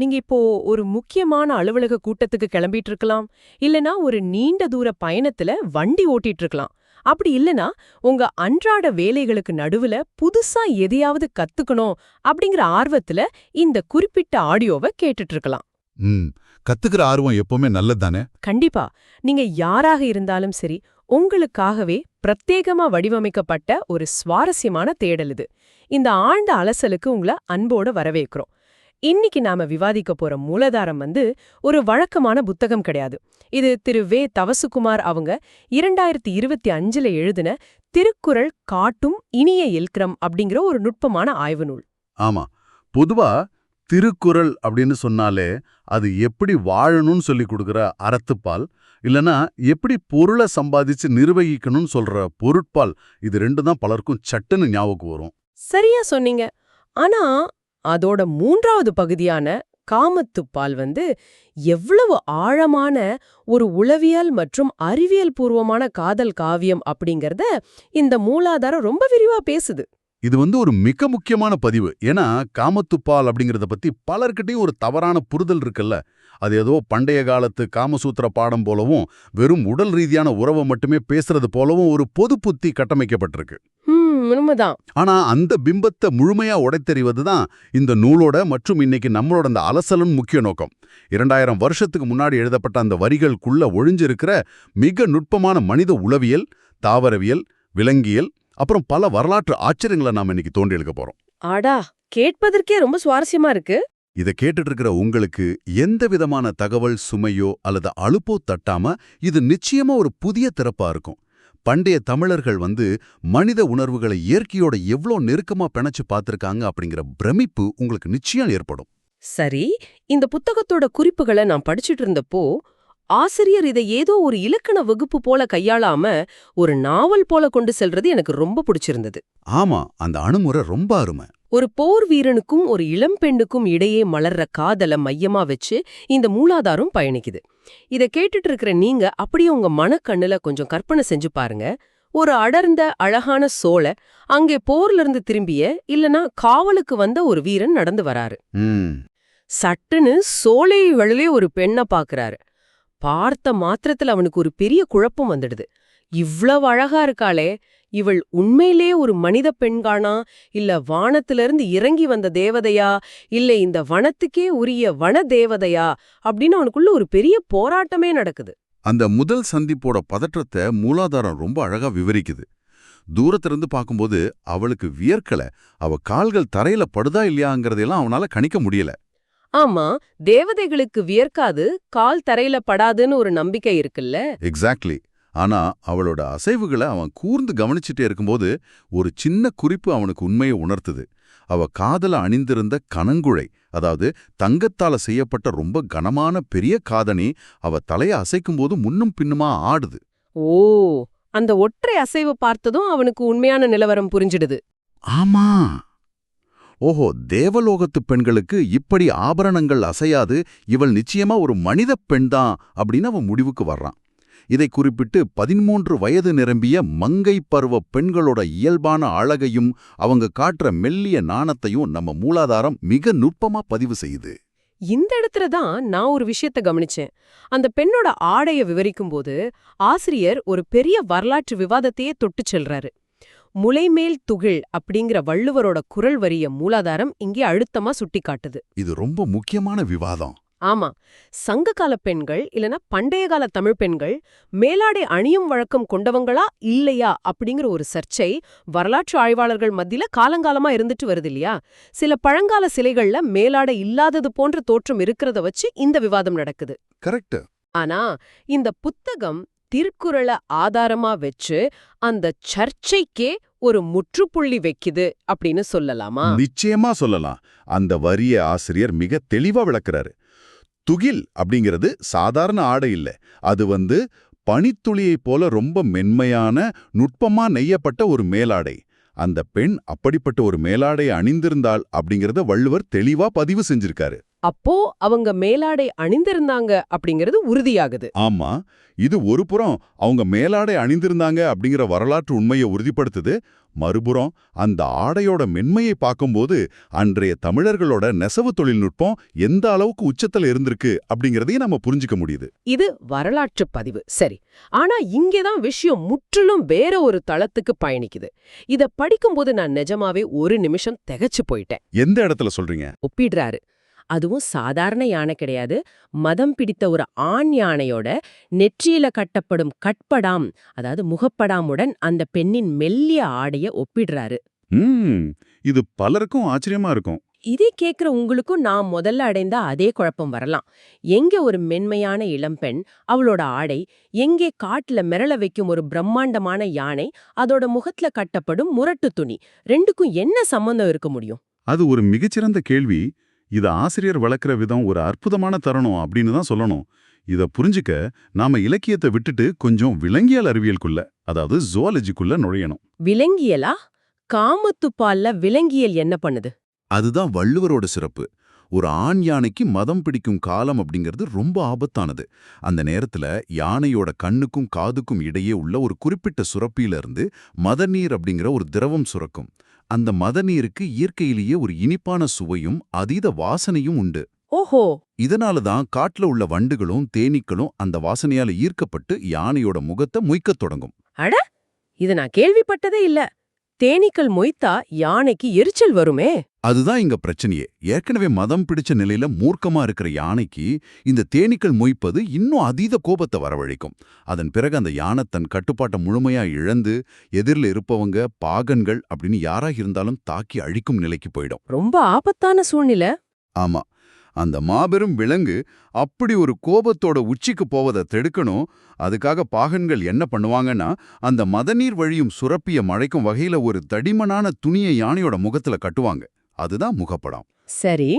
நீங்க இப்போ ஒரு முக்கியமான அலுவலக கூட்டத்துக்கு கிளம்பிட்டு இருக்கலாம், இல்லனா ஒரு நீண்ட தூர பயணத்துல வண்டி ஓட்டிட்டு இருக்கலாம். அப்படி இல்லனா உங்க அன்றாட வேலைகளுக்கு நடுவுல புதுசா எதையாவது கத்துக்கணும் அப்படிங்கிற ஆர்வத்துல இந்த குறிப்பிட்ட ஆடியோவை கேட்டுட்டு இருக்கலாம். ம் கத்துக்கிற ஆர்வம் எப்பவுமே நல்லதுதானே. கண்டிப்பா. நீங்க யாராக இருந்தாலும் சரி, உங்களுக்காகவே பிரத்யேகமா வடிவமைக்கப்பட்ட ஒரு சுவாரஸ்யமான தேடல் இது. இந்த ஆழ்ந்த அலசலுக்கு உங்கள அன்போட வரவேற்கிறோம். இன்னைக்கு நாம விவாதிக்க போற மூலதாரம் ஒரு வழக்கமான புத்தகம் கிடையாது. இது திரு வே. தவசுகுமார் அவங்க 2025ல எழுதின திருக்குறள் காட்டும் இனிய இல்கிரம் அப்படிங்கிற ஒரு நுட்பமான ஆய்வு நூல். ஆமா, பொதுவா திருக்குறள் அப்படின்னு சொன்னாலே அது எப்படி வாழணும்னு சொல்லி கொடுக்குற அறத்துப்பால், இல்லனா எப்படி பொருளை சம்பாதிச்சு நிர்வகிக்கணும்னு சொல்ற பொருட்பால், இது ரெண்டு தான் பலருக்கும் சட்டுன்னு ஞாபகம் வரும். சரியா சொன்னீங்க. ஆனா அதோட மூன்றாவது பகுதியான காமத்துப்பால் எவ்வளவு ஆழமான ஒரு உளவியல் மற்றும் அறிவியல் பூர்வமான காதல் காவியம் அப்படிங்கறத இந்த மூலாதாரம் ரொம்ப விரிவா பேசுது. இது ஒரு மிக முக்கியமான பதிவு. ஏன்னா காமத்துப்பால் அப்படிங்கறத பத்தி பலர்கிட்டையும் ஒரு தவறான புரிதல் இருக்குல்ல. அது ஏதோ பண்டைய காலத்து காமசூத்திர பாடம் போலவும் வெறும் உடல் ரீதியான உறவை மட்டுமே பேசுறது போலவும் ஒரு பொது புத்தி கட்டமைக்கப்பட்டிருக்கு. உண்மைதான். ஆனா அந்த பிம்பத்தை முழுமையா உடைத்தெறிவதுதான் இந்த நூலோட மற்றும் இன்னைக்கு நம்மளோட அந்த அலசலும் முக்கிய நோக்கம். 2000 வருஷத்துக்கு முன்னாடி எழுதப்பட்ட அந்த வரிகளுக்குள்ள ஒழிஞ்சிருக்கிற மிக நுட்பமான மனித உளவியல், தாவரவியல், விலங்கியல், அப்புறம் பல வரலாற்று ஆச்சரியங்களை நாம இன்னைக்கு தோண்டி எடுக்க போறோம். ஆடா, கேட்பதற்கே ரொம்ப சுவாரஸ்யமா இருக்கு. இதை கேட்டுட்டு இருக்கிற உங்களுக்கு எந்த விதமான தகவல் சுமையோ அல்லது அலுப்போ தட்டாம இது நிச்சயமா ஒரு புதிய திறப்பா இருக்கும். பண்டைய தமிழர்கள் மனித உணர்வுகளை இயற்கையோட எவ்வளோ நெருக்கமா பிணைச்சு பார்த்திருக்காங்க அப்படிங்கிற பிரமிப்பு உங்களுக்கு நிச்சயம் ஏற்படும். சரி, இந்த புத்தகத்தோட குறிப்புகளை நான் படிச்சுட்டு இருந்தப்போ ஆசிரியர் இதை ஏதோ ஒரு இலக்கண வகுப்பு போல கையாளாம ஒரு நாவல் போல கொண்டு செல்றது எனக்கு ரொம்ப பிடிச்சிருந்தது. ஆமா, அந்த அணுமுறை ரொம்ப அருமை. ஒரு போர் வீரனுக்கும் ஒரு இளம் பெண்ணுக்கும் இடையே மலர்ற காதலை மையமா வச்சு இந்த மூலாதாரம் பயணிக்குது. இத கேட்டுட்டு இருக்கிற நீங்க அப்படியே உங்க மனக்கண்ணுல கொஞ்சம் கற்பனை செஞ்சு பாருங்க. ஒரு அடர்ந்த அழகான சோலை, அங்கே போர்ல இருந்து திரும்பிய இல்லனா காவலுக்கு வந்த ஒரு வீரன் நடந்து வராரு. சட்டுன்னு சோலை வழிலே ஒரு பெண்ணை பாக்குறாரு. பார்த்த மாத்திரத்துல அவனுக்கு ஒரு பெரிய குழப்பம் வந்துடுது. இவ்வளவு அழகா இருக்காளே, இவள் உண்மையிலே ஒரு மனித பெண்கானா, இல்ல வானத்திலிருந்து இறங்கி வந்த தேவதையா, இல்ல இந்த வனத்துக்கே உரிய வன தேவதையா அப்படின்னு அவனுக்குள்ள ஒரு பெரிய போராட்டமே நடக்குது. அந்த முதல் சந்திப்போட பதற்றத்தை மூலாதாரம் ரொம்ப அழகா விவரிக்குது. தூரத்திலிருந்து பார்க்கும்போது அவளுக்கு வியர்க்கல, அவ கால்கள் தரையில படுதா இல்லையாங்கிறதெல்லாம் அவனால கணிக்க முடியல. ஆமா, தேவதைகளுக்கு வியர்க்காது, கால் தரையில படாதுன்னு ஒரு நம்பிக்கை இருக்குல்ல. எக்ஸாக்ட்லி. ஆனா அவளோட அசைவுகளை அவன் கூர்ந்து கவனிச்சுட்டே இருக்கும்போது ஒரு சின்ன குறிப்பு அவனுக்கு உண்மையை உணர்த்துது. அவ காதல அணிந்திருந்த கனங்குழை, அதாவது தங்கத்தால செய்யப்பட்ட ரொம்ப கனமான பெரிய காதணி, அவ தலைய அசைக்கும்போது முன்னும் பின்னுமா ஆடுது. ஓ, அந்த ஒற்றை அசைவு பார்த்ததும் அவனுக்கு உண்மையான நிலவரம் புரிஞ்சிடுது. ஆமா, ஓஹோ, தேவலோகத்து பெண்களுக்கு இப்படி ஆபரணங்கள் அசையாது, இவள் நிச்சயமா ஒரு மனித பெண்தான் அப்படின்னு அவன் முடிவுக்கு வர்றான். இதை குறிப்பிட்டு 13 வயது நிரம்பிய மங்கை பருவ பெண்களோட இயல்பான அழகையும் அவங்க காட்டுற மெல்லிய நாணத்தையும் நம்ம மூலாதாரம் மிக நுட்பமா பதிவு செய்யுது. இந்த இடத்துல தான் நான் ஒரு விஷயத்த கவனிச்சேன். அந்த பெண்ணோட ஆடைய விவரிக்கும்போது ஆசிரியர் ஒரு பெரிய வரலாற்று விவாதத்தையே தொட்டு செல்றாரு. முளைமேல் துகில் அப்படிங்கிற வள்ளுவரோட குரல் வரிய மூலாதாரம் இங்கே அழுத்தமா சுட்டி காட்டுது. இது ரொம்ப முக்கியமான விவாதம். ஆமா, சங்க கால பெண்கள் இல்லனா பண்டைய கால தமிழ் பெண்கள் மேலாடை அணியும் வழக்கம் கொண்டவங்களா இல்லையா அப்படிங்கிற ஒரு சர்ச்சை வரலாற்று ஆய்வாளர்கள் மத்தியில காலங்காலமா இருந்துட்டு வருது இல்லையா. சில பழங்கால சிலைகள்ல மேலாடை இல்லாதது போன்ற தோற்றம் இருக்கிறத வச்சு இந்த விவாதம் நடக்குது. கரெக்ட். ஆனா இந்த புத்தகம் திருக்குறளை ஆதாரமா வச்சு அந்த சர்ச்சைக்கே ஒரு முற்றுப்புள்ளி வைக்குது அப்படின்னு சொல்லலாமா? நிச்சயமா சொல்லலாம். அந்த வரிய ஆசிரியர் மிக தெளிவா விளக்குறாரு. துகில் அப்படிங்கிறது சாதாரண ஆடை இல்ல, அது பனித்துளியைப் போல ரொம்ப மென்மையான நுட்பமா நெய்யப்பட்ட ஒரு மேலாடை. அந்த பெண் அப்படிப்பட்ட ஒரு மேலாடையை அணிந்திருந்தாள் அப்படிங்கறத வள்ளுவர் தெளிவா பதிவு செஞ்சிருக்காரு. அப்போ அவங்க மேலாடை அணிந்திருந்தாங்க அப்படிங்கிறது உறுதியாகுது. ஆமா, இது ஒரு புறம் அவங்க மேலாடை அணிந்திருந்தாங்க அப்படிங்கிற வரலாற்று உண்மையை உறுதிப்படுத்துது. மறுபுறம் அந்த ஆடையோட மென்மையை பார்க்கும்போது அன்றைய தமிழர்களோட நெசவு தொழில்நுட்பம் எந்த அளவுக்கு உச்சத்துல இருந்திருக்கு அப்படிங்கறதையும் நம்ம புரிஞ்சுக்க முடியுது. இது வரலாற்று பதிவு, சரி. ஆனா இங்கேதான் விஷயம் முற்றிலும் வேற ஒரு தளத்துக்கு பயணிக்குது. இத படிக்கும்போது நான் நிஜமாவே ஒரு நிமிஷம் திகைச்சு போயிட்டேன். எந்த இடத்துல சொல்றீங்க? ஒப்பிடுறாரு. அதுவும் சாதாரண யானை கிடையாது. மதம் பிடித்த ஒரு ஆண் யானையோட நெற்றியில கட்டப்படும் கட்படாம், அதாவது முகப்படாமுடன் அந்த பெண்ணின் மெல்லிய ஆடைய ஒப்பிடுறாரு. இது பலருக்கும் ஆச்சரியமா இருக்கும். இதே கேக்குற உங்களுக்கும் நான் முதல்ல அடைந்த அதே குழப்பம் வரலாம். எங்க ஒரு மென்மையான இளம்பெண், அவளோட ஆடை, எங்கே காட்டுல மிரள வைக்கும் ஒரு பிரம்மாண்டமான யானை, அதோட முகத்துல கட்டப்படும் முரட்டு துணி, ரெண்டுக்கும் என்ன சம்பந்தம் இருக்க முடியும்? அது ஒரு மிகச்சிறந்த கேள்வி. இத ஆசிரியர் வளர்க்கிற விதம் ஒரு அற்புதமான தருணம் அப்படின்னு தான் சொல்லணும். இத புரிஞ்சுக்க நாம இலக்கியத்தை விட்டுட்டு கொஞ்சம் விலங்கியல் அறிவியலுக்குள்ள, அதாவது ஜுவாலஜிக்குள்ள நுழையணும். விலங்கியலா? காமத்துப்பால்ல விலங்கியல் என்ன பண்ணுது? அதுதான் வள்ளுவரோட சிறப்பு. ஒரு ஆண் யானைக்கு மதம் பிடிக்கும் காலம் அப்படிங்கிறது ரொம்ப ஆபத்தானது. அந்த நேரத்துல யானையோட கண்ணுக்கும் காதுக்கும் இடையே உள்ள ஒரு குறிப்பிட்ட சுரப்பியில இருந்து மதநீர் அப்படிங்கிற ஒரு திரவம் சுரக்கும். அந்த மதநீருக்கு இயற்கையிலேயே ஒரு இனிப்பான சுவையும் அதீத வாசனையும் உண்டு. ஓஹோ! இதனால தான் காட்டுல உள்ள வண்டுகளும் தேனீக்களும் அந்த வாசனையால ஈர்க்கப்பட்டு யானையோட முகத்தை மொய்க்கத் தொடங்கும். அட! இது நான் கேள்விப்பட்டதே இல்ல. தேனீக்கள் மொய்த்தா யானைக்கு எரிச்சல் வருமே. அதுதான் இங்க பிரச்சனையே. ஏற்கனவே மதம் பிடிச்ச நிலையில மூர்க்கமா இருக்கிற யானைக்கு இந்த தேனீக்கள் மொய்ப்பது இன்னும் அதீத கோபத்தை வரவழைக்கும். அதன் பிறகு அந்த யானை தன் கட்டுப்பாட்டை முழுமையா இழந்து எதிரில் இருப்பவங்க, பாகன்கள் அப்படின்னு யாராக இருந்தாலும் தாக்கி அழிக்கும் நிலைக்கு போயிடும். ரொம்ப ஆபத்தான சூழ்நிலை. ஆமா, அந்த மாபெரும் விலங்கு அப்படி ஒரு கோபத்தோட உச்சிக்கு போவதை தடுக்கணும். அதுக்காக பாகன்கள் என்ன பண்ணுவாங்கன்னா, அந்த மதநீர் வழியும் சுரப்பிய மறைக்கும் வகையில ஒரு தடிமனான துணியை யானையோட முகத்துல கட்டுவாங்க. அதுதான் முகப்படாம். சரி.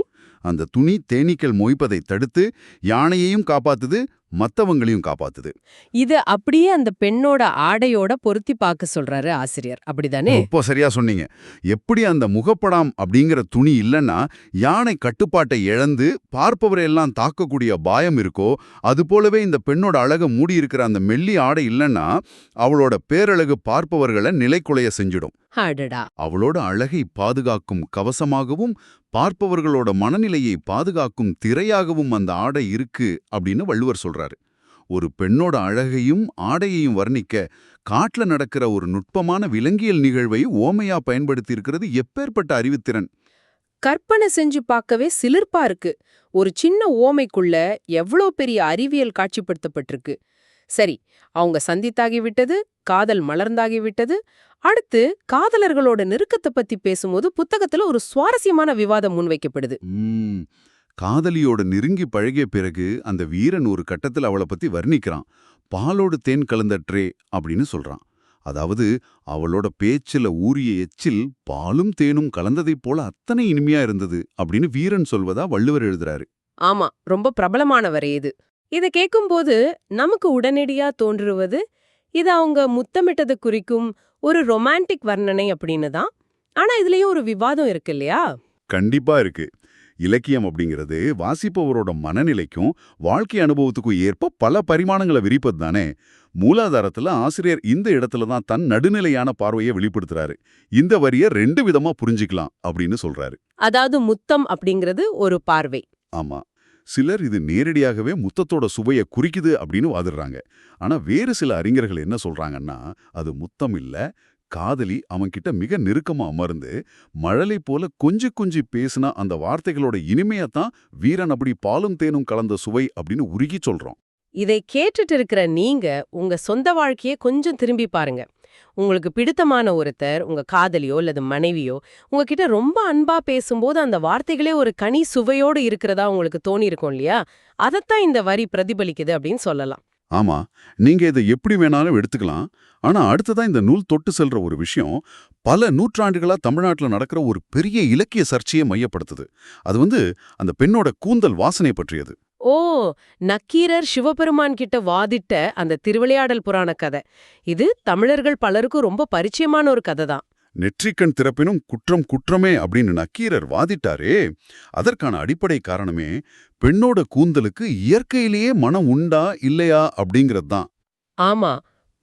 அந்த துணி தேனீக்கள் மொய்ப்பதை தடுத்து யானையையும் காப்பாத்துது, மத்தவங்களையும் காப்பாத்துது. இது அப்படியே அந்த பெண்ணோட ஆடையோட பொருத்தி பார்க்க சொல்றாரு ஆசிரியர், அப்படிதானே? இப்போ சரியா சொன்னீங்க. எப்படி அந்த முகப்படாம் அப்படிங்கிற துணி இல்லைன்னா யானை கட்டுப்பாட்டை இழந்து பார்ப்பவரை எல்லாம் தாக்கக்கூடிய பாயம் இருக்கோ, அது போலவே இந்த பெண்ணோட அழகை மூடி இருக்கிற அந்த மெல்லி ஆடை இல்லைன்னா அவளோட பேரழகு பார்ப்பவர்களை நிலைக்குலைய செஞ்சிடும். அடடா! அவளோட அழகை பாதுகாக்கும் கவசமாகவும் பார்ப்பவர்களோட மனநிலையை பாதுகாக்கும் திரையாகவும் அந்த ஆடை இருக்கு அப்படின்னு வள்ளுவர் சொல்றாரு. ஒரு பெண்ணோட அழகையும் ஆடையையும் வர்ணிக்க காட்டுல நடக்கிற ஒரு நுட்பமான விலங்கியல் நிகழ்வை ஓமையா பயன்படுத்தி இருக்கிறது எப்பேற்பட்ட அறிவுத்திறன்! கற்பனை செஞ்சு பார்க்கவே சிலிர்ப்பா இருக்கு. ஒரு சின்ன ஓமைக்குள்ள எவ்வளோ பெரிய அறிவியல் காட்சிப்படுத்தப்பட்டிருக்கு. சரி, அவங்க சந்தித்தாகி விட்டது, காதல் மலர்ந்தாகி விட்டது. அடுத்து காதலர்களோட நெருக்கத்தை பத்தி பேசும்போது புத்தகத்துல ஒரு சுவாரஸ்யமான விவாதம் முன்வைக்கப்படுது. காதலியோட நெருங்கி பழகிய பிறகு அந்த வீரன் ஒரு கட்டத்தில் அவளை பத்தி வர்ணிக்கிறான். பாலோடு தேன் கலந்தற்றே அப்படின்னு சொல்றான். அதாவது அவளோட பேச்சில ஊறிய எச்சில் பாலும் தேனும் கலந்ததைப் போல அத்தனை இனிமையா இருந்தது அப்படின்னு வீரன் சொல்வதா வள்ளுவர் எழுதுறாரு. ஆமா, ரொம்ப பிரபலமான வரை இது. இத கேட்கும்போது நமக்கு உடனடியா தோன்றுவது இது அவங்க முத்தமிட்டது குறிக்கும் ஒரு ரொமான்டிக் வர்ணனை அப்படின்னு தான். ஆனா இதுலயும் ஒரு விவாதம் இருக்கு இல்லையா? கண்டிப்பா இருக்கு. இலக்கியம் அப்படிங்கிறது வாசிப்பவரோட மனநிலைக்கும் வாழ்க்கை அனுபவத்துக்கும் ஏற்ப பல பரிமாணங்களை விரிப்பது தானே. மூலாதாரத்துல ஆசிரியர் இந்த இடத்துல தான் தன் நடுநிலையான பார்வையை வெளிப்படுத்துறாரு. இந்த வரிய 2 விதமா புரிஞ்சிக்கலாம் அப்படின்னு சொல்றாரு. அதாவது முத்தம் அப்படிங்கிறது ஒரு பார்வை. ஆமா, சிலர் இது நேரடியாகவே முத்தத்தோட சுவையை குறிக்குது அப்படின்னு வாதிடுறாங்க. ஆனா வேறு சில அறிஞர்கள் என்ன சொல்றாங்கன்னா, அது முத்தம் இல்ல, காதலி அவன்கிட்ட மிக நெருக்கமா அமர்ந்து மழலை போல கொஞ்சி கொஞ்சி பேசினா அந்த வார்த்தைகளோட இனிமையத்தான் வீரன் அப்படி பாலும் தேனும் கலந்த சுவை அப்படின்னு உருகி சொல்றோம். இதை கேட்டுட்டு இருக்கிற நீங்க உங்க சொந்த வாழ்க்கையை கொஞ்சம் திரும்பி பாருங்க. உங்களுக்கு பிடித்தமான ஒருத்தர், உங்க காதலியோ அல்லது மனைவியோ உங்ககிட்ட ரொம்ப அன்பா பேசும்போது அந்த வார்த்தைகளே ஒரு கனி சுவையோடு இருக்கிறதா உங்களுக்கு தோணி இருக்கும் இல்லையா? அதைத்தான் இந்த வரி பிரதிபலிக்குது அப்படின்னு சொல்லலாம். ஆமா, நீங்க இதை எப்படி வேணாலும் எடுத்துக்கலாம். ஆனா அடுத்ததான் இந்த நூல் தொட்டு செல்ற ஒரு விஷயம் பல நூற்றாண்டுகளா தமிழ்நாட்டுல நடக்கிற ஒரு பெரிய இலக்கிய சர்ச்சையை மையப்படுத்துது. அது அந்த பெண்ணோட கூந்தல் வாசனை பற்றியது. ஓ, நக்கீரர் சிவபெருமான் கிட்ட வாதிட்ட அந்த திருவிளையாடல் புராண கதை. இது தமிழர்கள் பலருக்கும் ரொம்ப பரிச்சயமான ஒரு கதை தான். நெற்றிக்கண் திறப்பினும் குற்றம் குற்றமே அப்படின்னு நக்கீரர் வாதிட்டாரே, அதற்கான அடிப்படை காரணமே பெண்ணோட கூந்தலுக்கு இயற்கையிலேயே மனம் உண்டா இல்லையா அப்படிங்கிறது தான். ஆமா,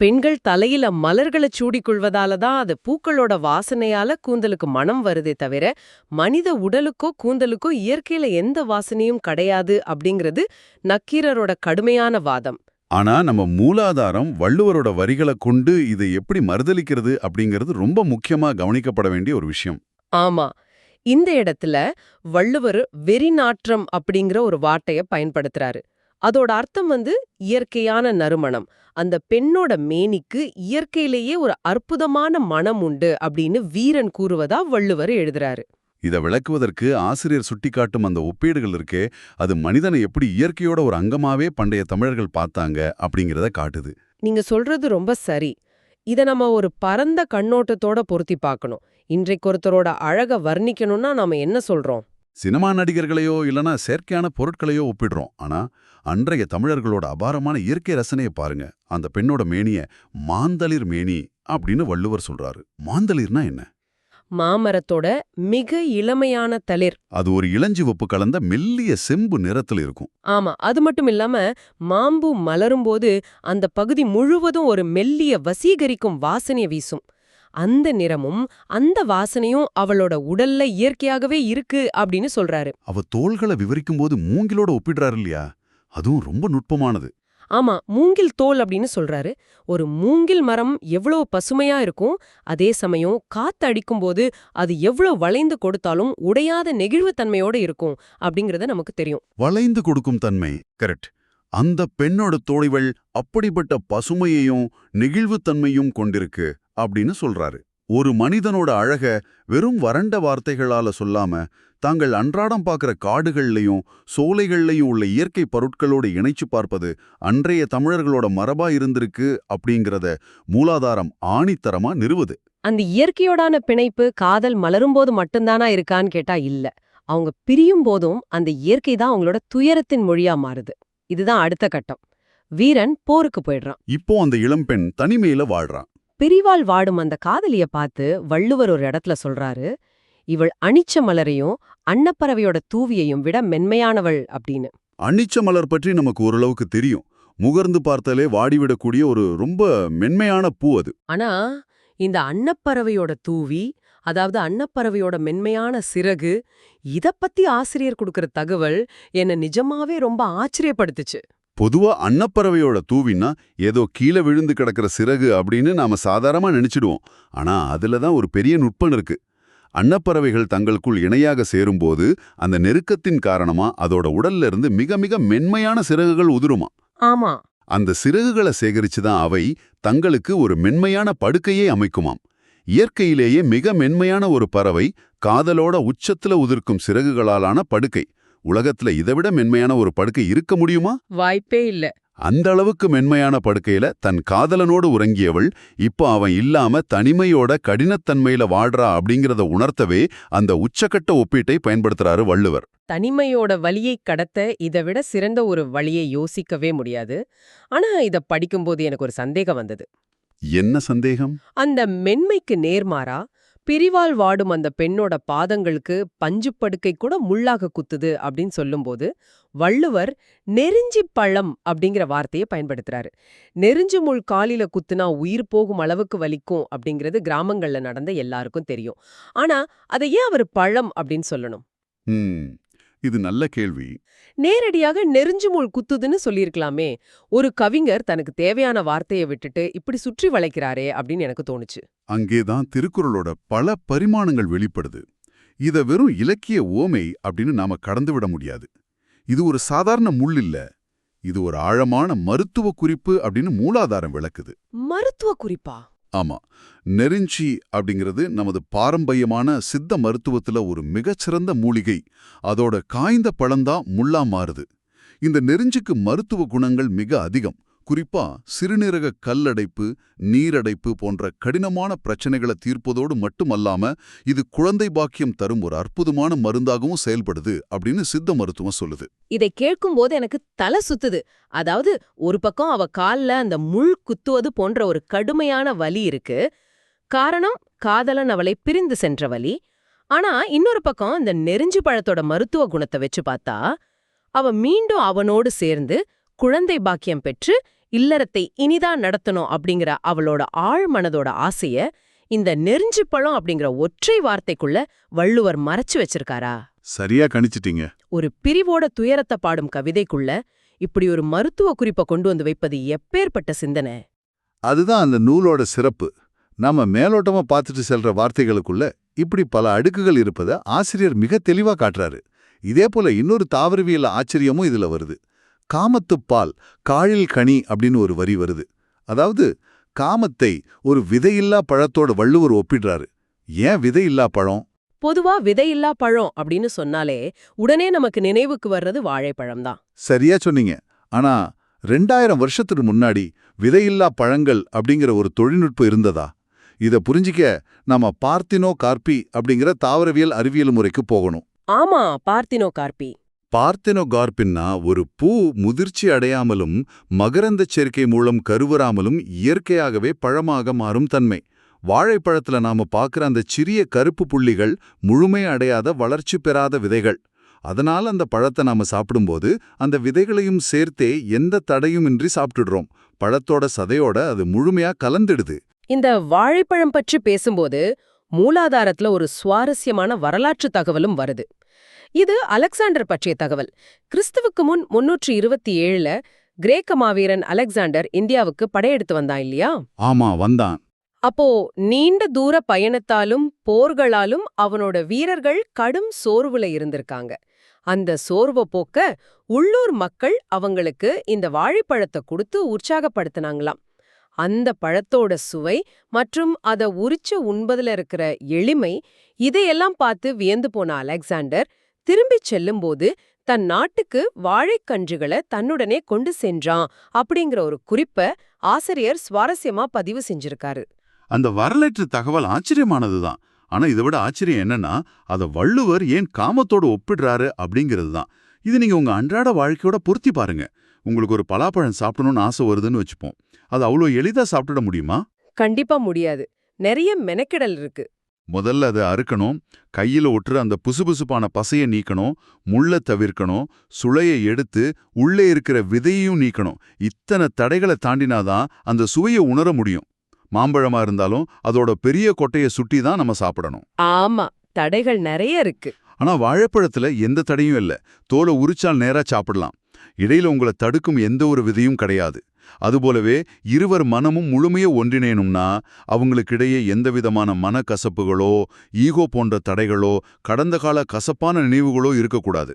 பெண்கள் தலையில மலர்கள சூடிக்கொள்வதால தான் அது பூக்களோட வாசனையால கூந்தலுக்கு மனம் வருதே தவிர மனித உடலுக்கோ கூந்தலுக்கோ இயற்கையில எந்த வாசனையும் கிடையாது அப்படிங்கிறது நக்கீரரோட கடுமையான வாதம். ஆனா நம்ம மூலாதாரம் வள்ளுவரோட வரிகளை கொண்டு இதை எப்படி மறுதலிக்கிறது அப்படிங்கிறது ரொம்ப முக்கியமா கவனிக்கப்பட வேண்டிய ஒரு விஷயம். ஆமா, இந்த இடத்துல வள்ளுவர் வெறிநாற்றம் அப்படிங்கிற ஒரு வார்த்தைய பயன்படுத்துறாரு. அதோட அர்த்தம் இயற்கையான நறுமணம். அந்த பெண்ணோட மேனிக்கு இயற்கையிலேயே ஒரு அற்புதமான மனம் உண்டு அப்படின்னு வீரன் கூறுவதா வள்ளுவர் எழுதுறாரு. இதை விளக்குவதற்கு ஆசிரியர் சுட்டிக்காட்டும் அந்த ஒப்பீடுகள் இருக்கே, அது மனிதனை எப்படி இயற்கையோட ஒரு அங்கமாவே பண்டைய தமிழர்கள் பார்த்தாங்க அப்படிங்கிறத காட்டுது. நீங்க சொல்றது ரொம்ப சரி. இத நம்ம ஒரு பரந்த கண்ணோட்டத்தோட பொருத்தி பார்க்கணும். இன்றைக்கு ஒருத்தரோட அழக வர்ணிக்கணும்னா நாம என்ன சொல்றோம்? சினிமா நடிகர்களையோ இல்லனா செயற்கையான பொருட்களையோ ஒப்பிடுறோம். ஆனா அன்றைய தமிழர்களோட அபாரமான இயற்கை ரசனையை பாருங்க. அந்த பெண்ணோட மேனிய மாந்தளிர் மேனி அப்படின்னு வள்ளுவர் சொல்றாரு. மாந்தளிர்னா என்ன? மாமரத்தோட மிக இளமையான தளிர். அது ஒரு இளஞ்சிவப்பு கலந்த மெல்லிய செம்பு நிறத்துல இருக்கும். ஆமா, அது மட்டும் இல்லாம மாம்பூ மலரும்போது அந்த பகுதி முழுவதும் ஒரு மெல்லிய வசீகரிக்கும் வாசனைய வீசும். அந்த நிறமும் அந்த வாசனையும் அவளோட உடல்ல இயற்கையாகவே இருக்கு அப்படின்னு சொல்றாரு. அவ தோள்களை விவரிக்கும் போது மூங்கிலோட ஒப்பிடுறாரு இல்லையா? அதுவும் ரொம்ப நுட்பமானது. ஆமா, மூங்கில் தோல் அப்படின்னு சொல்றாரு. ஒரு மூங்கில் மரம் எவ்வளவு பசுமையா இருக்கும், அதே சமயம் காத்து அடிக்கும்போது அது எவ்வளவு வளைந்து கொடுத்தாலும் உடையாத நெகிழ்வுத்தன்மையோட இருக்கும் அப்படிங்கறது நமக்கு தெரியும். வளைந்து கொடுக்கும் தன்மை, கரெக்ட். அந்த பெண்ணோட தோழிகள் அப்படிப்பட்ட பசுமையையும் நெகிழ்வுத்தன்மையும் கொண்டிருக்கு அப்படின்னு சொல்றாரு. ஒரு மனிதனோட அழக வெறும் வறண்ட வார்த்தைகளால சொல்லாம தாங்கள் அன்றாடம் பார்க்கிற காடுகள்லையும் சோலைகள்லையும் உள்ள இயற்கை பொருட்களோடு இணைச்சு பார்ப்பது அன்றைய தமிழர்களோட மரபா இருந்திருக்கு அப்படிங்கிறத மூலாதாரம் ஆணித்தரமா நிறுவுது. அந்த இயற்கையோடான பிணைப்பு காதல் மலரும்போது மட்டும்தானா இருக்கான்னு கேட்டா இல்ல. அவங்க பிரியும் போதும் அந்த இயற்கை தான் அவங்களோட துயரத்தின் மொழியா மாறுது. இதுதான் அடுத்த கட்டம். வீரன் போருக்கு போயிடுறான். இப்போ அந்த இளம்பெண் தனிமையில வாழ்றான். பிரிவால் வாடும் அந்த காதலிய பார்த்து வள்ளுவர் ஒரு இடத்துல சொல்றாரு, இவள் அனிச்ச மலரையும் அன்னப்பறவையோட தூவியையும் விட மென்மையானவள் அப்படின்னு. அனிச்ச மலர் பற்றி நமக்கு ஓரளவுக்கு தெரியும். முகர்ந்து பார்த்தாலே வாடிவிடக்கூடிய ஒரு ரொம்ப மென்மையான பூ அது. ஆனா இந்த அன்னப்பறவையோட தூவி, அதாவது அன்னப்பறவையோட மென்மையான சிறகு, இத பத்தி ஆசிரியர் கொடுக்கிற தகவல் என்ன நிஜமாவே ரொம்ப ஆச்சரியப்படுத்துச்சு. பொதுவா அன்னப்பறவையோட தூவின்னா ஏதோ கீழே விழுந்து கிடக்கிற சிறகு அப்படின்னு நாம சாதாரணமா நினைச்சிடுவோம். ஆனா அதுல தான் ஒரு பெரிய நுட்பம் இருக்கு. அன்னப்பறவைகள் தங்களுக்குள் இணையாக சேரும்போது அந்த நெருக்கத்தின் காரணமா அதோட உடல்ல இருந்து மிக மிக மென்மையான சிறகுகள் உதிருமா. ஆமா, அந்த சிறகுகளை சேகரிச்சுதான் அவை தங்களுக்கு ஒரு மென்மையான படுக்கையே அமைக்குமாம். இயற்கையிலேயே மிக மென்மையான ஒரு பறவை காதலோட உச்சத்துல உதிர்க்கும் சிறகுகளாலான படுக்கை. உலகத்துல இதைவிட மென்மையான ஒரு படுக்கை இருக்க முடியுமா? வாய்ப்பே இல்ல. அந்த அளவுக்கு மென்மையான படுக்கையில தன் காதலனோடு உறங்கியவள் இப்போ அவன் இல்லாம தனிமையோட கடினத்தன்மையில வாடுறா அப்படிங்கிறத உணர்த்தவே அந்த உச்சக்கட்ட ஒப்பீட்டை பயன்படுத்துறாரு வள்ளுவர். தனிமையோட வலியை கடத்த இதை விட சிறந்த ஒரு வழியை யோசிக்கவே முடியாது. ஆனா இத படிக்கும்போது எனக்கு ஒரு சந்தேகம் வந்தது. என்ன சந்தேகம்? அந்த மென்மைக்கு நேர்மாறா பிரிவால் வாடும் அந்த பெண்ணோட பாதங்களுக்கு பஞ்சு படுக்கை கூட முள்ளாக குத்துது அப்படின்னு சொல்லும்போது வள்ளுவர் நெருஞ்சி பழம் அப்படிங்கிற வார்த்தையை பயன்படுத்துறாரு. நெருஞ்சு முள் காலில குத்துனா உயிர் போகும் அளவுக்கு வலிக்கும் அப்படிங்கிறது கிராமங்கள்ல நடந்த எல்லாருக்கும் தெரியும். ஆனா அதை ஏன் அவர் பழம் அப்படின்னு சொல்லணும்? இது நல்ல கேள்வி. நேரடியாக நெருஞ்சு முள் குத்துதுன்னு சொல்லியிருக்கலாமே. ஒரு கவிஞர் தனக்கு தேவையான வார்த்தையை விட்டுட்டு இப்படி சுற்றி வளைக்கிறாரே அப்படின்னு எனக்கு தோணுச்சு. அங்கேதான் திருக்குறளோட பல பரிமாணங்கள் வெளிப்படுது. இத வெறும் இலக்கிய ஓமை அப்படின்னு நாம கடந்து விட முடியாது. இது ஒரு சாதாரண முள் இல்ல, இது ஒரு ஆழமான மருத்துவ குறிப்பு அப்படின்னு மூலாதாரம் விளக்குது. மருத்துவ குறிப்பா? ஆமா, நெருஞ்சி அப்படிங்கிறது நமது பாரம்பரியமான சித்த மருத்துவத்துல ஒரு மிகச்சிறந்த மூலிகை. அதோட காய்ந்த பழந்தான் முள்ளா மாறுது. இந்த நெருஞ்சிக்கு மருத்துவ குணங்கள் மிக அதிகம். குறிப்பா சிறுநீரக கல்லடைப்பு, நீரடைப்பு போன்ற கடினமான பிரச்சனைகளை தீர்ப்பதோடு மட்டுமல்லாம இது குழந்தை பாக்கியம் தரும் ஒரு அற்புதமான மருந்தாகவும் செயல்படுது அப்படின்னு சித்த மருத்துவம் சொல்லுது. இதை கேட்கும்போது எனக்கு தலை சுத்துது. அதாவது ஒரு பக்கம் அவ கால்ல அந்த முள் குத்துவது போன்ற ஒரு கடுமையான வலி இருக்கு. காரணம், காதலன் அவளை பிரிந்து சென்ற வலி. ஆனா இன்னொரு பக்கம் இந்த நெருஞ்சி பழத்தோட மருத்துவ குணத்தை வச்சு பார்த்தா, அவ மீண்டும் அவனோடு சேர்ந்து குழந்தை பாக்கியம் பெற்று இல்லறத்தை இனிதா நடத்தணும் அப்படிங்கிற அவளோட ஆழ் மனதோட ஆசைய இந்த நெருஞ்சி பழம் அப்படிங்கிற ஒற்றை வார்த்தைக்குள்ள வள்ளுவர் மறைச்சு வச்சிருக்காரா? சரியா கணிச்சிட்டீங்க. ஒரு பிரிவோட துயரத்தை பாடும் கவிதைக்குள்ள இப்படி ஒரு மருத்துவ குறிப்பை கொண்டு வந்து வைப்பது எப்பேற்பட்ட சிந்தனை! அதுதான் அந்த நூலோட சிறப்பு. நாம மேலோட்டமா பார்த்துட்டு செல்ற வார்த்தைகளுக்குள்ள இப்படி பல அடுக்குகள் இருப்பதை ஆசிரியர் மிக தெளிவா காட்டுறாரு. இதே போல இன்னொரு தாவரவியல் ஆச்சரியமும் இதுல வருது. காமத்துப்பால் காழில் கனி அப்படின்னு ஒரு வரி வருது. அதாவது காமத்தை ஒரு விதையில்லா பழத்தோட வள்ளுவர் ஒப்பிடுறாரு. ஏன் விதையில்லா பழம்? பொதுவா விதையில்லா பழம் அப்படின்னு சொன்னாலே உடனே நமக்கு நினைவுக்கு வர்றது வாழைப்பழம் தான். சரியா சொன்னீங்க. ஆனா 2000 வருஷத்துக்கு முன்னாடி விதையில்லா பழங்கள் அப்படிங்கிற ஒரு தொழில்நுட்பம் இருந்ததா? இத புரிஞ்சிக்க நாம பார்த்தினோ கார்பி அப்படிங்கிற தாவரவியல் அறிவியல் முறைக்கு போகணும். ஆமா, பார்த்தினோ கார்பி. பார்த்தினோகார்பின்னா ஒரு பூ முதிர்ச்சி அடையாமலும் மகரந்தச் சேர்க்கை மூலம் கருவறாமலும் இயற்கையாகவே பழமாக மாறும் தன்மை. வாழைப்பழத்துல நாம பார்க்குற அந்த சிறிய கருப்பு புள்ளிகள் முழுமை அடையாத வளர்ச்சி பெறாத விதைகள். அதனால அந்த பழத்தை நாம சாப்பிடும்போது அந்த விதைகளையும் சேர்த்தே எந்த தடையுமின்றி சாப்பிட்டுடுறோம். பழத்தோட சதையோட அது முழுமையா கலந்துடுது. இந்த வாழைப்பழம் பற்றி பேசும்போது மூலாதாரத்துல ஒரு சுவாரஸ்யமான வரலாற்று தகவலும் வருது. இது அலெக்சாண்டர் பற்றிய தகவல். கிறிஸ்துவுக்கு முன் 327ல கிரேக்க மாவீரன் அலெக்சாண்டர் இந்தியாவுக்கு படையெடுத்து வந்தான் இல்லையா? ஆமா, வந்தான். அப்போ நீண்ட தூர பயணத்தாலும் போர்களாலும் அவனோட வீரர்கள் கடும் சோர்வுல இருந்திருக்காங்க. அந்த சோர்வை போக்க உள்ளூர் மக்கள் அவங்களுக்கு இந்த வாழைப்பழத்தை கொடுத்து உற்சாகப்படுத்தினாங்களாம். அந்த பழத்தோட சுவை மற்றும் அத உரிச்சு உண்பதுல இருக்கிற எளிமை, இதையெல்லாம் பார்த்து வியந்து போன அலெக்சாண்டர் திரும்பிச் செல்லும்போது தன் நாட்டுக்கு வாழைக்கன்றுகளை தன்னுடனே கொண்டு சென்றான் அப்படிங்கிற ஒரு குறிப்பை ஆசிரியர் சுவாரஸ்யமா பதிவு செஞ்சிருக்காரு. அந்த வரலாற்று தகவல் ஆச்சரியமானதுதான். ஆனா இதை விட ஆச்சரியம் என்னன்னா, அதை வள்ளுவர் ஏன் காமத்தோடு ஒப்பிடுறாரு அப்படிங்கிறது தான். இது நீங்க உங்க அன்றாட வாழ்க்கையோட பொருத்தி பாருங்க. உங்களுக்கு ஒரு பலாப்பழம் சாப்பிடணும்னு ஆசை வருதுன்னு வச்சுப்போம். அது அவ்வளோ எளிதா சாப்பிட முடியுமா? கண்டிப்பா முடியாது. நிறைய மெனக்கெடல் இருக்கு. முதல்ல அதை அறுக்கணும், கையில ஒட்டுற அந்த புசுபுசுப்பான பசையை நீக்கணும், முள்ளை தவிர்க்கணும், சுளையை எடுத்து உள்ளே இருக்கிற விதையையும் நீக்கணும். இத்தனை தடைகளை தாண்டினாதான் அந்த சுவையை உணர முடியும். மாம்பழமா இருந்தாலும் அதோட பெரிய கொட்டையை சுட்டி தான் நம்ம சாப்பிடணும். ஆமா, தடைகள் நிறைய இருக்கு. ஆனா வாழைப்பழத்துல எந்த தடையும் இல்ல. தோலை உரிச்சால் நேரா சாப்பிடலாம். இடையில உங்களை தடுக்கும் எந்த ஒரு விதையும் கிடையாது. அதுபோலவே இருவர் மனமும் முழுமைய ஒன்றிணையணும்னா அவங்களுக்கிடையே எந்தவிதமான மனக்கசப்புகளோ ஈகோ போன்ற தடைகளோ கடந்த கால கசப்பான நினைவுகளோ இருக்கக்கூடாது.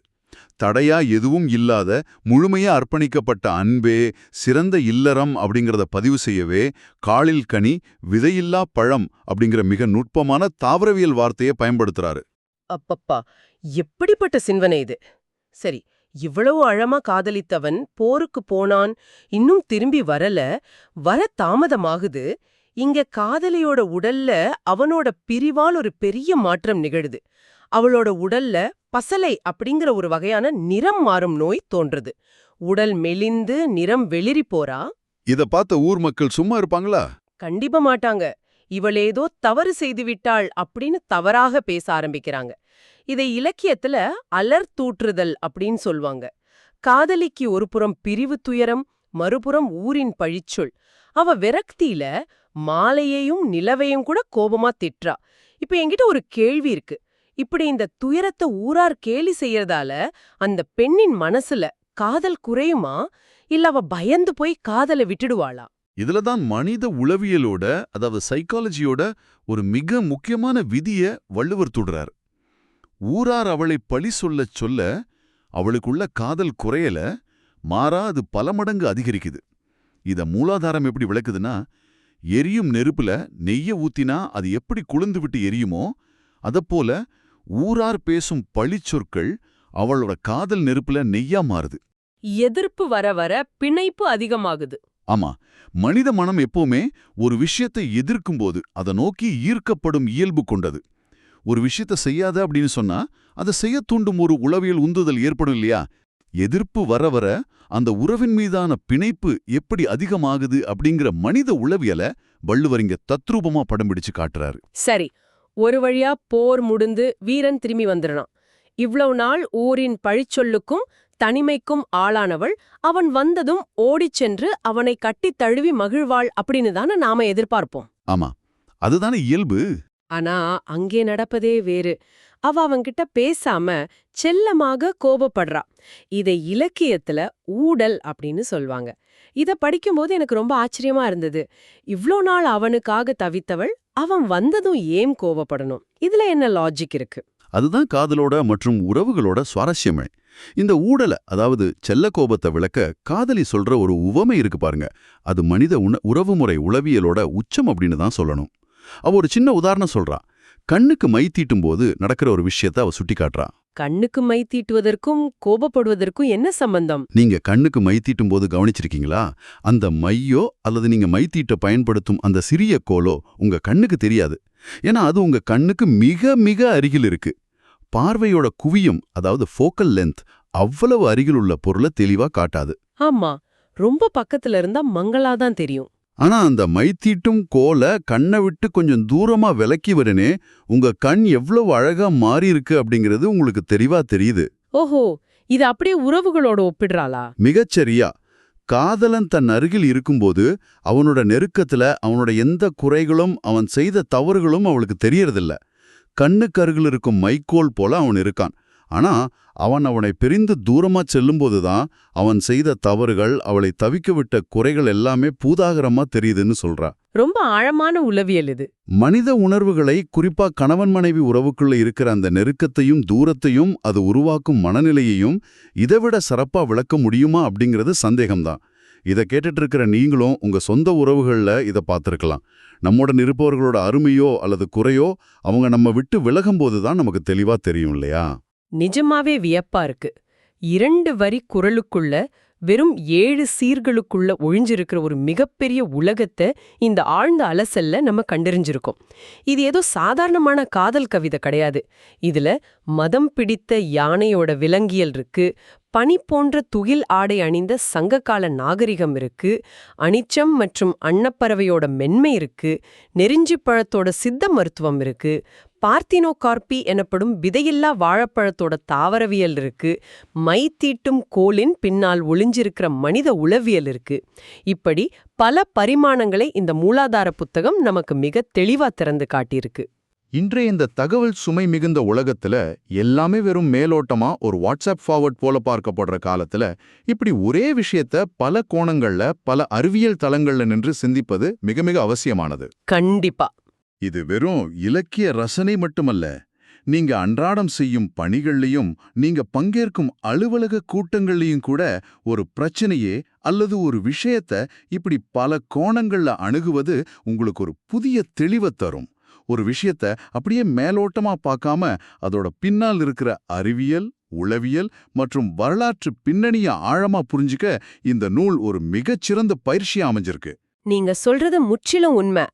தடையா எதுவும் இல்லாத முழுமையா அர்ப்பணிக்கப்பட்ட அன்பே சிறந்த இல்லறம் அப்படிங்கிறத பதிவு செய்யவே காழில் கனி விதையில்லா பழம் அப்படிங்கிற மிக நுட்பமான தாவரவியல் வார்த்தையை பயன்படுத்துறாரு. அப்பப்பா, எப்படிப்பட்ட சிந்தனை இது! சரி, இவ்வளவு ஆழமா காதலித்தவன் போருக்கு போனான், இன்னும் திரும்பி வர தாமதமாகுது. இங்க காதலியோட உடல்ல அவனோட பிரிவால் ஒரு பெரிய மாற்றம் நிகழுது. அவளோட உடல்ல பசலை அப்படிங்கிற ஒரு வகையான நிறம் மாறும் நோய் தோன்றுது. உடல் மெலிந்து நிறம் வெளிரி போறா. இத பார்த்த ஊர் மக்கள் சும்மா இருப்பாங்களா? கண்டிப்பா மாட்டாங்க. இவளேதோ தவறு செய்துவிட்டாள் அப்படின்னு தவறாக பேச ஆரம்பிக்கிறாங்க. இதை இலக்கியத்துல அலர் தூற்றுதல் அப்படின்னு சொல்வாங்க. காதலிக்கு ஒரு புறம் பிரிவு துயரம், மறுபுறம் ஊரின் பழிச்சொல். அவ விரக்தியில மாலையையும் நிலவையும் கூட கோபமா திட்டுறா. இப்ப என்கிட்ட ஒரு கேள்வி இருக்கு. இப்படி இந்த துயரத்தை ஊரார் கேலி செய்யறதால அந்த பெண்ணின் மனசுல காதல் குறையுமா, இல்ல அவ பயந்து போய் காதலை விட்டுடுவாளா? இதுலதான் மனித உளவியலோட, அதாவது சைக்காலஜியோட ஒரு மிக முக்கியமான விதிய வள்ளுவர் தொடுறார். ஊரார் அவளை பழி சொல்லச் சொல்ல அவளுக்குள்ள காதல் குறையல, மாறா அது பல மடங்கு அதிகரிக்குது. இத மூலாதாரம் எப்படி விளக்குதுன்னா, எரியும் நெருப்புல நெய்ய ஊத்தினா அது எப்படி குளிர்ந்து விட்டு எரியுமோ அதப்போல ஊரார் பேசும் பழிச்சொற்கள் அவளோட காதல் நெருப்புல நெய்யா மாறுது. எதிர்ப்பு வர வர பிணைப்பு அதிகமாகுது. ஆமா, மனித மனம் எப்பவுமே ஒரு விஷயத்தை எதிர்க்கும்போது அதை நோக்கி ஈர்க்கப்படும் இயல்பு கொண்டது. ஒரு விஷயத்தை செய்யாத அப்படின்னு சொன்னா அதை செய்ய தூண்டும் ஒரு உளவியல் உந்துதல் ஏற்படும் இல்லையா? எதிர்ப்பு வர வர அந்த உறவின் மீதான பிணைப்பு எப்படி அதிகமாகுது அப்படிங்கிற மனித உளவியல வள்ளுவர் இங்க தத்ரூபமா படம் பிடிச்சு காட்டுறாரு. சரி, ஒரு வழியா போர் முடிந்து வீரன் திரும்பி வந்துடுறான். இவ்வளவு நாள் ஊரின் பழிச்சொல்லுக்கும் தனிமைக்கும் ஆளானவள் அவன் வந்ததும் ஓடிச் சென்று அவனை கட்டித் தழுவி மகிழ்வாள் அப்படின்னு தானே நாம எதிர்பார்ப்போம். ஆமா, அதுதானே இயல்பு. ஆனா அங்கே நடப்பதே வேறு. அவ அவன்கிட்ட பேசாம செல்லமாக கோபப்படுறா. இதை இலக்கியத்துல ஊடல் அப்படின்னு சொல்வாங்க. இத படிக்கும்போது எனக்கு ரொம்ப ஆச்சரியமா இருந்தது. இவ்ளோ நாள் அவனுக்காக தவித்தவள் அவன் வந்ததும் ஏன் கோபப்படணும்? இதுல என்ன லாஜிக் இருக்கு? அதுதான் காதலோட மற்றும் உறவுகளோட சுவாரஸ்யமே. இந்த ஊடல, அதாவது செல்ல கோபத்தை விளக்க காதலி சொல்ற ஒரு உவமை இருக்கு பாருங்க. அது மனித உறவுமுறை உளவியலோட உச்சம் அப்படின்னு தான் சொல்லணும். அவ ஒரு சின்ன உதாரணம் சொல்றா. கண்ணுக்கு மை தீட்டும் போது நடக்கிற ஒரு விஷயத்த அவ சுட்டி காட்டுறா. கண்ணுக்கு மை தீட்டுவதற்கும் கோபப்படுவதற்கும் என்ன சம்பந்தம்? நீங்க கண்ணுக்கு மை தீட்டும் போது கவனிச்சிருக்கீங்களா? அந்த மையோ அல்லது நீங்க மை தீட்ட பயன்படுத்தும் அந்த சிறிய கோலோ உங்க கண்ணுக்கு தெரியாது. ஏன்னா அது உங்க கண்ணுக்கு மிக மிக அருகில் இருக்கு. பார்வையோட குவியம், அதாவது ஃபோக்கல் லென்த், அவ்வளவு அருகில் உள்ள பொருளை தெளிவா காட்டாது. ஆமா, ரொம்ப பக்கத்துல இருந்தா மங்களாதான் தெரியும். ஆனா அந்த மைத்தீட்டும் கோலை கண்ணை விட்டு கொஞ்சம் தூரமா விலக்கி வரனே உங்க கண் எவ்வளவு அழகா மாறி இருக்கு அப்படிங்கிறது உங்களுக்கு தெளிவா தெரியுது. ஓஹோ, இது அப்படியே உறவுகளோட ஒப்பிடுறாளா? மிகச்சரியா. காதலன் தன் அருகில் இருக்கும்போது அவனோட நெருக்கத்துல அவனோட எந்த குறைகளும் அவன் செய்த தவறுகளும் அவளுக்கு தெரியறதில்ல. கண்ணுக்கு அருகில் இருக்கும் மைக்கோல் போல அவன் இருக்கான். ஆனா அவனை பிரிந்து தூரமா செல்லும்போதுதான் அவன் செய்த தவறுகள், அவளை தவிக்க விட்ட குறைகள் எல்லாமே பூதாகரமா தெரியுதுன்னு சொல்றா. ரொம்ப ஆழமான உளவியல் இது. மனித உணர்வுகளை, குறிப்பா கணவன் மனைவி உறவுக்குள்ள இருக்கிற அந்த நெருக்கத்தையும் தூரத்தையும் அது உருவாக்கும் மனநிலையையும் இதைவிட சிறப்பா விளக்க முடியுமா அப்படிங்கிறது சந்தேகம்தான். இதை கேட்டுட்டு இருக்கிற நீங்களும் உங்க சொந்த உறவுகள்ல இதை பார்த்திருக்கலாம். நம்முடன் இருப்பவர்களோட அருமையோ அல்லது குறையோ அவங்க நம்ம விட்டு விலகும்போது தான் நமக்கு தெளிவா தெரியும் இல்லையா? நிஜமாவே வியப்பா இருக்கு. 2 வரி குறளுக்குள்ள வெறும் 7 சீர்களுக்குள்ள ஒழிஞ்சிருக்கிற ஒரு மிகப்பெரிய உலகத்தை இந்த ஆழ்ந்த அலசல்ல நம்ம கண்டறிஞ்சிருக்கோம். இது ஏதோ சாதாரணமான காதல் கவிதை கிடையாது. இதுல மதம் பிடித்த யானையோட விலங்கியல் இருக்கு, பனி போன்ற துகில் ஆடை அணிந்த சங்ககால நாகரிகம் இருக்கு, அனிச்சம் மற்றும் அன்னப்பறவையோட மென்மை இருக்கு, நெருஞ்சி பழத்தோட சித்த மருத்துவம் இருக்கு, பார்த்தினோகார்பி எனப்படும் விதையில்லா வாழைப்பழத்தோட தாவரவியல் இருக்கு, மை தீட்டும் கோலின் பின்னால் ஒளிஞ்சிருக்கிற மனித உளவியல் இருக்கு. இப்படி பல பரிமாணங்களை இந்த மூலாதார புத்தகம் நமக்கு மிக தெளிவா திறந்து காட்டியிருக்கு. இன்றைய இந்த தகவல் சுமை மிகுந்த உலகத்துல எல்லாமே வெறும் மேலோட்டமா ஒரு வாட்ஸ்அப் ஃபார்வர்ட் போல பார்க்கப்படுற காலத்துல இப்படி ஒரே விஷயத்த பல கோணங்கள்ல, பல அறிவியல் தளங்கள்ல நின்று சிந்திப்பது மிக மிக அவசியமானது. கண்டிப்பா. இது வெறும் இலக்கிய ரசனை மட்டுமல்ல. நீங்க அன்றாடம் செய்யும் பணிகள்லையும் நீங்க பங்கேற்கும் அலுவலக கூட்டங்கள்லையும் கூட ஒரு பிரச்சனையே அல்லது ஒரு விஷயத்த இப்படி பல கோணங்கள்ல அணுகுவது உங்களுக்கு ஒரு புதிய தெளிவை தரும். ஒரு விஷயத்த அப்படியே மேலோட்டமா பார்க்காம அதோட பின்னால் இருக்கிற அறிவியல், உளவியல் மற்றும் வரலாற்று பின்னணிய ஆழமா புரிஞ்சுக்க இந்த நூல் ஒரு மிகச்சிறந்த பயிற்சியா அமைஞ்சிருக்கு. நீங்க சொல்றது முற்றிலும் உண்மை.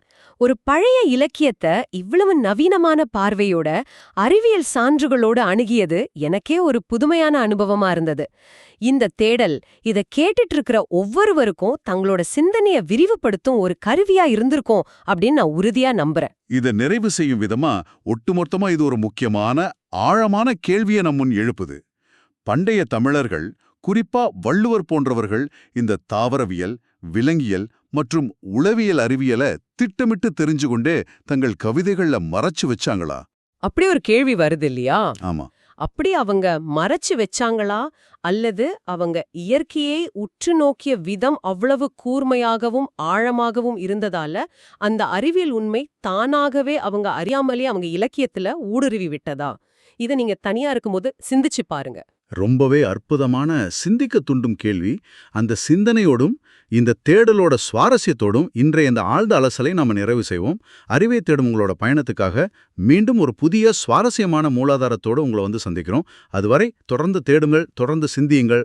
ஒரு பழைய இலக்கியத்தை இவ்வளவு நவீனமான பார்வையோட அறிவியல் சான்றுகளோட அணுகியது எனக்கே ஒரு புதுமையான அனுபவமா இருந்தது. இந்த தேடல் இத கேட்டுட்டு இருக்கிற ஒவ்வொருவருக்கும் தங்களோட சிந்தனைய விரிவுபடுத்தும் ஒரு கருவியா இருந்திருக்கும் அப்படின்னு நான் உறுதியா நம்புறேன். இதை நிறைவு செய்யும் விதமா ஒட்டுமொத்தமா இது ஒரு முக்கியமான ஆழமான கேள்வியை நம் முன் எழுப்புது. பண்டைய தமிழர்கள், குறிப்பா வள்ளுவர் போன்றவர்கள் இந்த தாவரவியல், விலங்கியல் மற்றும் உளவியல் அறிவியலை திட்டமிட்டு தெரிஞ்சு கொண்டே தங்கள் கவிதைகள்ல மறைச்சு வச்சாங்களா? அப்படி ஒரு கேள்வி வருது இல்லையா? ஆமா. அப்படி அவங்க மறைச்சு வச்சாங்களா, அல்லது அவங்க இயற்கையை உற்று நோக்கிய விதம் அவ்வளவு கூர்மையாகவும் ஆழமாகவும் இருந்ததால அந்த அறிவியல் உண்மை தானாகவே அவங்க அறியாமலே அவங்க இலக்கியத்துல ஊடுருவி விட்டதா? இதை நீங்க தனியா இருக்கும்போது சிந்திச்சு பாருங்க. ரொம்பவே அற்புதமான, சிந்திக்க தூண்டும் கேள்வி. அந்த சிந்தனையோடும் இந்த தேடலோட சுவாரஸ்யத்தோடும் இன்றைய இந்த ஆழ்ந்த அலசலை நாம நிறைவு செய்வோம். அறிவை தேடும் உங்களோட பயணத்துக்காக மீண்டும் ஒரு புதிய சுவாரஸ்யமான மூலாதாரத்தோடு உங்களை சந்திக்கிறோம். அதுவரை தொடர்ந்து தேடுங்கள், தொடர்ந்து சிந்தியுங்கள்.